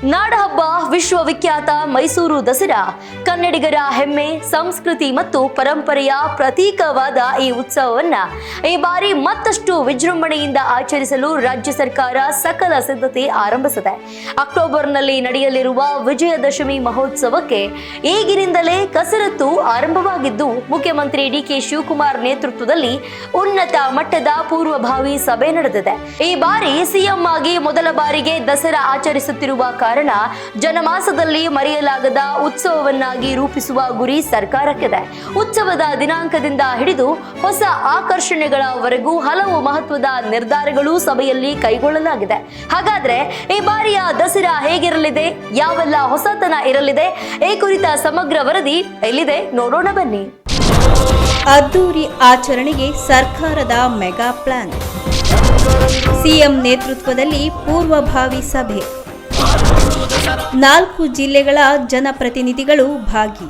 ನಾಡಹಬ್ಬ ವಿಶ್ವವಿಖ್ಯಾತ ಮೈಸೂರು ದಸರಾ ಕನ್ನಡಿಗರ ಹೆಮ್ಮೆ, ಸಂಸ್ಕೃತಿ ಮತ್ತು ಪರಂಪರೆಯ ಪ್ರತೀಕವಾದ ಈ ಉತ್ಸವವನ್ನ ಈ ಬಾರಿ ಮತ್ತಷ್ಟು ವಿಜೃಂಭಣೆಯಿಂದ ಆಚರಿಸಲು ರಾಜ್ಯ ಸರ್ಕಾರ ಸಕಲ ಸಿದ್ಧತೆ ಆರಂಭಿಸಿದೆ. ಅಕ್ಟೋಬರ್ನಲ್ಲಿ ನಡೆಯಲಿರುವ ವಿಜಯದಶಮಿ ಮಹೋತ್ಸವಕ್ಕೆ ಈಗಿನಿಂದಲೇ ಕಸರತ್ತು ಆರಂಭವಾಗಿದ್ದು, ಮುಖ್ಯಮಂತ್ರಿ ಡಿಕೆ ಶಿವಕುಮಾರ್ ನೇತೃತ್ವದಲ್ಲಿ ಉನ್ನತ ಮಟ್ಟದ ಪೂರ್ವಭಾವಿ ಸಭೆ ನಡೆದಿದೆ. ಈ ಬಾರಿ ಸಿಎಂ ಆಗಿ ಮೊದಲ ಬಾರಿಗೆ ದಸರಾ ಆಚರಿಸುತ್ತಿರುವ ಕಾರಣ ಜನಮಾಸದಲ್ಲಿ ಮರೆಯಲಾಗದ ಉತ್ಸವವನ್ನಾಗಿ ರೂಪಿಸುವ ಗುರಿ ಸರ್ಕಾರಕ್ಕಿದೆ. ಉತ್ಸವದ ದಿನಾಂಕದಿಂದ ಹಿಡಿದು ಹೊಸ ಆಕರ್ಷಣೆಗಳವರೆಗೂ ಹಲವು ಮಹತ್ವದ ನಿರ್ಧಾರಗಳು ಸಭೆಯಲ್ಲಿ ಕೈಗೊಳ್ಳಲಾಗಿದೆ. ಹಾಗಾದ್ರೆ ಈ ಬಾರಿಯ ದಸರಾ ಹೇಗಿರಲಿದೆ, ಯಾವೆಲ್ಲ ಹೊಸತನ ಇರಲಿದೆ, ಈ ಕುರಿತ ಸಮಗ್ರ ವರದಿ ಎಲ್ಲಿದೆ ನೋಡೋಣ ಬನ್ನಿ. ಅದ್ದೂರಿ ಆಚರಣೆಗೆ ಸರ್ಕಾರದ ಮೆಗಾ ಪ್ಲಾನ್. ಸಿಎಂ ನೇತೃತ್ವದಲ್ಲಿ ಪೂರ್ವಭಾವಿ ಸಭೆ. 4 ಜಿಲ್ಲೆಗಳ ಜನಪ್ರತಿನಿಧಿಗಳು ಭಾಗಿ.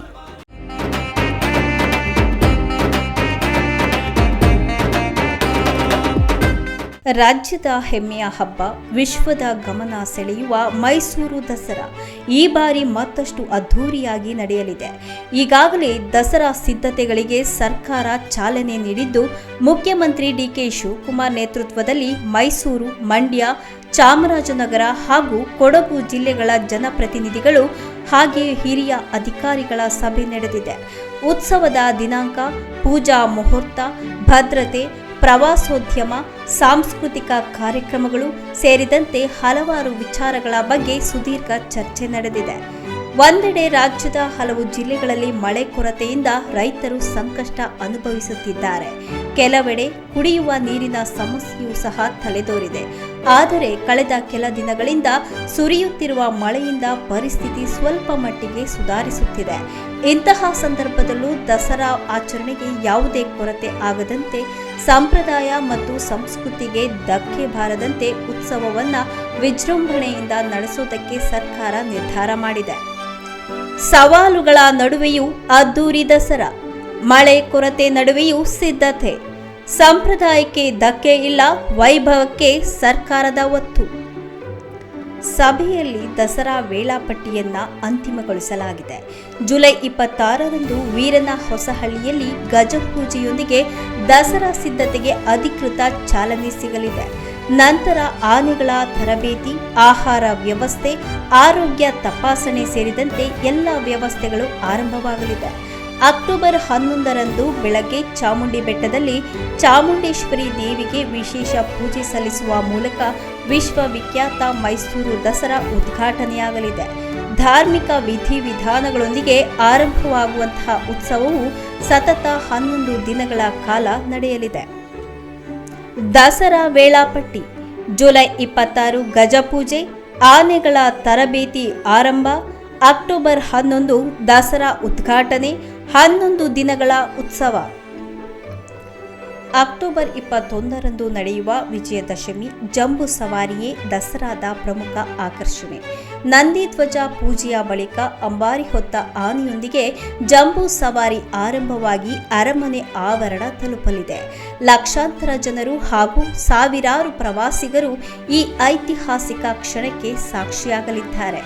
ರಾಜ್ಯದ ಹೆಮ್ಮೆಯ ಹಬ್ಬ, ವಿಶ್ವದ ಗಮನ ಸೆಳೆಯುವ ಮೈಸೂರು ದಸರಾ ಈ ಬಾರಿ ಮತ್ತಷ್ಟು ಅದ್ಧೂರಿಯಾಗಿ ನಡೆಯಲಿದೆ. ಈಗಾಗಲೇ ದಸರಾ ಸಿದ್ಧತೆಗಳಿಗೆ ಸರ್ಕಾರ ಚಾಲನೆ ನೀಡಿದ್ದು, ಮುಖ್ಯಮಂತ್ರಿ ಡಿಕೆ ಶಿವಕುಮಾರ್ ನೇತೃತ್ವದಲ್ಲಿ ಮೈಸೂರು, ಮಂಡ್ಯ, ಚಾಮರಾಜನಗರ ಹಾಗೂ ಕೊಡಗು ಜಿಲ್ಲೆಗಳ ಜನಪ್ರತಿನಿಧಿಗಳು ಹಾಗೆಯೇ ಹಿರಿಯ ಅಧಿಕಾರಿಗಳ ಸಭೆ ನಡೆದಿದೆ. ಉತ್ಸವದ ದಿನಾಂಕ, ಪೂಜಾ ಮುಹೂರ್ತ, ಭದ್ರತೆ, ಪ್ರವಾಸೋದ್ಯಮ, ಸಾಂಸ್ಕೃತಿಕ ಕಾರ್ಯಕ್ರಮಗಳು ಸೇರಿದಂತೆ ಹಲವಾರು ವಿಚಾರಗಳ ಬಗ್ಗೆ ಸುದೀರ್ಘ ಚರ್ಚೆ ನಡೆದಿದೆ. ಒಂದೆಡೆ ರಾಜ್ಯದ ಹಲವು ಜಿಲ್ಲೆಗಳಲ್ಲಿ ಮಳೆ ಕೊರತೆಯಿಂದ ರೈತರು ಸಂಕಷ್ಟ ಅನುಭವಿಸುತ್ತಿದ್ದಾರೆ. ಕೆಲವೆಡೆ ಕುಡಿಯುವ ನೀರಿನ ಸಮಸ್ಯೆಯೂ ಸಹ ತಲೆದೋರಿದೆ. ಆದರೆ ಕಳೆದ ಕೆಲ ದಿನಗಳಿಂದ ಸುರಿಯುತ್ತಿರುವ ಮಳೆಯಿಂದ ಪರಿಸ್ಥಿತಿ ಸ್ವಲ್ಪ ಮಟ್ಟಿಗೆ ಸುಧಾರಿಸುತ್ತಿದೆ. ಇಂತಹ ಸಂದರ್ಭದಲ್ಲೂ ದಸರಾ ಆಚರಣೆಗೆ ಯಾವುದೇ ಕೊರತೆ ಆಗದಂತೆ, ಸಂಪ್ರದಾಯ ಮತ್ತು ಸಂಸ್ಕೃತಿಗೆ ಧಕ್ಕೆ ಬಾರದಂತೆ ಉತ್ಸವವನ್ನು ವಿಜೃಂಭಣೆಯಿಂದ ನಡೆಸುವುದಕ್ಕೆ ಸರ್ಕಾರ ನಿರ್ಧಾರ ಮಾಡಿದೆ. ಸವಾಲುಗಳ ನಡುವೆಯೂ ಅದ್ದೂರಿ ದಸರಾ, ಮಳೆ ಕೊರತೆ ನಡುವೆಯೂ ಸಿದ್ಧತೆ, ಸಂಪ್ರದಾಯಕ್ಕೆ ಧಕ್ಕೆ ಇಲ್ಲ, ವೈಭವಕ್ಕೆ ಸರ್ಕಾರದ ಒತ್ತು. ಸಭೆಯಲ್ಲಿ ದಸರಾ ವೇಳಾಪಟ್ಟಿಯನ್ನ ಅಂತಿಮಗೊಳಿಸಲಾಗಿದೆ. ಜುಲೈ 26ರಂದು ವೀರನ ಹೊಸಹಳ್ಳಿಯಲ್ಲಿ ಗಜಪೂಜೆಯೊಂದಿಗೆ ದಸರಾ ಸಿದ್ಧತೆಗೆ ಅಧಿಕೃತ ಚಾಲನೆ ಸಿಗಲಿದೆ. ನಂತರ ಆನೆಗಳ ತರಬೇತಿ, ಆಹಾರ ವ್ಯವಸ್ಥೆ, ಆರೋಗ್ಯ ತಪಾಸಣೆ ಸೇರಿದಂತೆ ಎಲ್ಲ ವ್ಯವಸ್ಥೆಗಳು ಆರಂಭವಾಗಲಿದೆ. ಅಕ್ಟೋಬರ್ 11ರಂದು ಬೆಳಗ್ಗೆ ಚಾಮುಂಡಿ ಬೆಟ್ಟದಲ್ಲಿ ಚಾಮುಂಡೇಶ್ವರಿ ದೇವಿಗೆ ವಿಶೇಷ ಪೂಜೆ ಸಲ್ಲಿಸುವ ಮೂಲಕ ವಿಶ್ವವಿಖ್ಯಾತ ಮೈಸೂರು ದಸರಾ ಉದ್ಘಾಟನೆಯಾಗಲಿದೆ. ಧಾರ್ಮಿಕ ವಿಧಿವಿಧಾನಗಳೊಂದಿಗೆ ಆರಂಭವಾಗುವಂತಹ ಉತ್ಸವವು ಸತತ 11 ದಿನಗಳ ಕಾಲ ನಡೆಯಲಿದೆ. ದಸರಾ ವೇಳಾಪಟ್ಟಿ: ಜುಲೈ 26 ಗಜಪೂಜೆ, ಆನೆಗಳ ತರಬೇತಿ ಆರಂಭ, ಅಕ್ಟೋಬರ್ 11 ದಸರಾ ಉದ್ಘಾಟನೆ, 11 ದಿನಗಳ ಉತ್ಸವ. ಅಕ್ಟೋಬರ್ 21ರಂದು ನಡೆಯುವ ವಿಜಯದಶಮಿ ಜಂಬೂ ಸವಾರಿಯೇ ದಸರಾದ ಪ್ರಮುಖ ಆಕರ್ಷಣೆ. ನಂದಿಧ್ವಜ ಪೂಜೆಯ ಬಳಿಕ ಅಂಬಾರಿ ಹೊತ್ತ ಆನೆಯೊಂದಿಗೆ ಜಂಬೂ ಸವಾರಿ ಆರಂಭವಾಗಿ ಅರಮನೆ ಆವರಣ ತಲುಪಲಿದೆ. ಲಕ್ಷಾಂತರ ಜನರು ಹಾಗೂ ಸಾವಿರಾರು ಪ್ರವಾಸಿಗರು ಈ ಐತಿಹಾಸಿಕ ಕ್ಷಣಕ್ಕೆ ಸಾಕ್ಷಿಯಾಗಲಿದ್ದಾರೆ.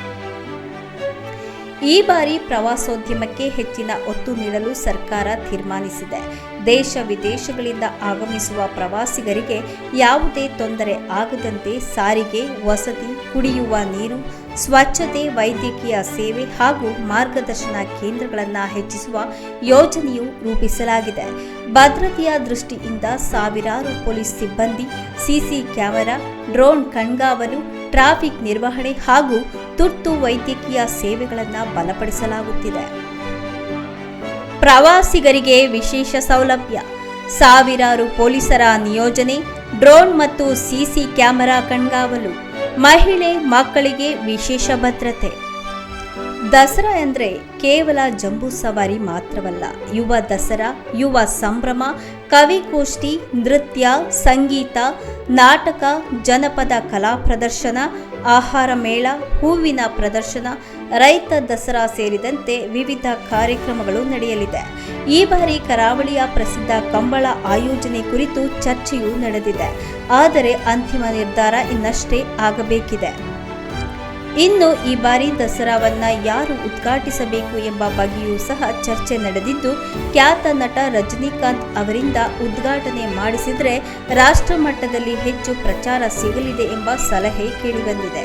ಈ ಬಾರಿ ಪ್ರವಾಸೋದ್ಯಮಕ್ಕೆ ಹೆಚ್ಚಿನ ಒತ್ತು ನೀಡಲು ಸರ್ಕಾರ ತೀರ್ಮಾನಿಸಿದೆ. ದೇಶ ವಿದೇಶಗಳಿಂದ ಆಗಮಿಸುವ ಪ್ರವಾಸಿಗರಿಗೆ ಯಾವುದೇ ತೊಂದರೆ ಆಗದಂತೆ ಸಾರಿಗೆ, ವಸತಿ, ಕುಡಿಯುವ ನೀರು, ಸ್ವಚ್ಛತೆ, ವೈದ್ಯಕೀಯ ಸೇವೆ ಹಾಗೂ ಮಾರ್ಗದರ್ಶನ ಕೇಂದ್ರಗಳನ್ನು ಹೆಚ್ಚಿಸುವ ಯೋಜನೆಯು ರೂಪಿಸಲಾಗಿದೆ. ಭದ್ರತೆಯ ದೃಷ್ಟಿಯಿಂದ ಸಾವಿರಾರು ಪೊಲೀಸ್ ಸಿಬ್ಬಂದಿ, ಸಿಸಿ ಕ್ಯಾಮೆರಾ, ಡ್ರೋನ್ ಕಣ್ಗಾವಲು, ಟ್ರಾಫಿಕ್ ನಿರ್ವಹಣೆ ಹಾಗೂ ತುರ್ತು ವೈದ್ಯಕೀಯ ಸೇವೆಗಳನ್ನು ಬಲಪಡಿಸಲಾಗುತ್ತಿದೆ. ಪ್ರವಾಸಿಗರಿಗೆ ವಿಶೇಷ ಸೌಲಭ್ಯ: ಸಾವಿರಾರು ಪೊಲೀಸರ ನಿಯೋಜನೆ, ಡ್ರೋನ್ ಮತ್ತು ಸಿಸಿ ಕ್ಯಾಮೆರಾ ಕಣ್ಗಾವಲು, ಮಹಿಳೆ ಮಕ್ಕಳಿಗೆ ವಿಶೇಷ ಭದ್ರತೆ. ದಸರಾ ಎಂದರೆ ಕೇವಲ ಜಂಬೂ ಸವಾರಿ ಮಾತ್ರವಲ್ಲ. ಯುವ ದಸರಾ, ಯುವ ಸಂಭ್ರಮ, ಕವಿಗೋಷ್ಠಿ, ನೃತ್ಯ, ಸಂಗೀತ, ನಾಟಕ, ಜನಪದ ಕಲಾ ಪ್ರದರ್ಶನ, ಆಹಾರ ಮೇಳ, ಹೂವಿನ ಪ್ರದರ್ಶನ, ರೈತ ದಸರಾ ಸೇರಿದಂತೆ ವಿವಿಧ ಕಾರ್ಯಕ್ರಮಗಳು ನಡೆಯಲಿದೆ. ಈ ಬಾರಿ ಕರಾವಳಿಯ ಪ್ರಸಿದ್ಧ ಕಂಬಳ ಆಯೋಜನೆ ಕುರಿತು ಚರ್ಚೆಯೂ ನಡೆದಿದೆ. ಆದರೆ ಅಂತಿಮ ನಿರ್ಧಾರ ಇನ್ನಷ್ಟೇ ಆಗಬೇಕಿದೆ. ಇನ್ನು ಈ ಬಾರಿ ದಸರಾವನ್ನ ಯಾರು ಉದ್ಘಾಟಿಸಬೇಕು ಎಂಬ ಬಗ್ಗೆಯೂ ಸಹ ಚರ್ಚೆ ನಡೆದಿದ್ದು, ಖ್ಯಾತ ನಟ ರಜನಿಕಾಂತ್ ಅವರಿಂದ ಉದ್ಘಾಟನೆ ಮಾಡಿಸಿದರೆ ರಾಷ್ಟ್ರ ಮಟ್ಟದಲ್ಲಿ ಹೆಚ್ಚು ಪ್ರಚಾರ ಸಿಗಲಿದೆ ಎಂಬ ಸಲಹೆ ಕೇಳಿಬಂದಿದೆ.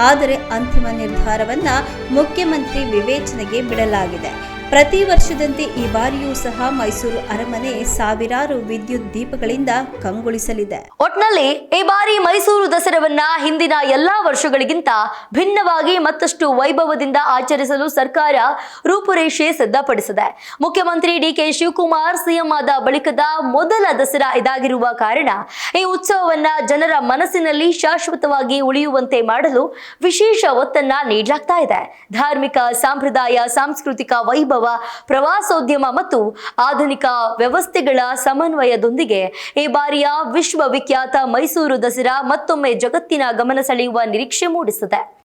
ಆದರೆ ಅಂತಿಮ ನಿರ್ಧಾರವನ್ನ ಮುಖ್ಯಮಂತ್ರಿ ವಿವೇಚನೆಗೆ ಬಿಡಲಾಗಿದೆ. ಪ್ರತಿ ವರ್ಷದಂತೆ ಈ ಬಾರಿಯೂ ಸಹ ಮೈಸೂರು ಅರಮನೆ ಸಾವಿರಾರು ವಿದ್ಯುತ್ ದೀಪಗಳಿಂದ ಕಂಗೊಳಿಸಲಿದೆ. ಒಟ್ನಲ್ಲಿ ಈ ಬಾರಿ ಮೈಸೂರು ದಸರಾವನ್ನ ಹಿಂದಿನ ಎಲ್ಲಾ ವರ್ಷಗಳಿಗಿಂತ ಭಿನ್ನವಾಗಿ ಮತ್ತಷ್ಟು ವೈಭವದಿಂದ ಆಚರಿಸಲು ಸರ್ಕಾರ ರೂಪುರೇಷೆ ಸಿದ್ಧಪಡಿಸಿದೆ. ಮುಖ್ಯಮಂತ್ರಿ ಡಿಕೆ ಶಿವಕುಮಾರ್ ಸಿಎಂ ಆದ ಬಳಿಕದ ಮೊದಲ ದಸರಾ ಇದಾಗಿರುವ ಕಾರಣ ಈ ಉತ್ಸವವನ್ನ ಜನರ ಮನಸ್ಸಿನಲ್ಲಿ ಶಾಶ್ವತವಾಗಿ ಉಳಿಯುವಂತೆ ಮಾಡಲು ವಿಶೇಷ ಒತ್ತನ್ನ ನೀಡಲಾಗ್ತಾ ಇದೆ. ಧಾರ್ಮಿಕ, ಸಾಂಪ್ರದಾಯ, ಸಾಂಸ್ಕೃತಿಕ ವೈಭವ, ಪ್ರವಾಸೋದ್ಯಮ ಮತ್ತು ಆಧುನಿಕ ವ್ಯವಸ್ಥೆಗಳ ಸಮನ್ವಯದೊಂದಿಗೆ ಈ ಬಾರಿಯ ವಿಶ್ವವಿಖ್ಯಾತ ಮೈಸೂರು ದಸರಾ ಮತ್ತೊಮ್ಮೆ ಜಗತ್ತಿನ ಗಮನ ಸೆಳೆಯುವ ನಿರೀಕ್ಷೆ ಮೂಡಿಸಿದೆ.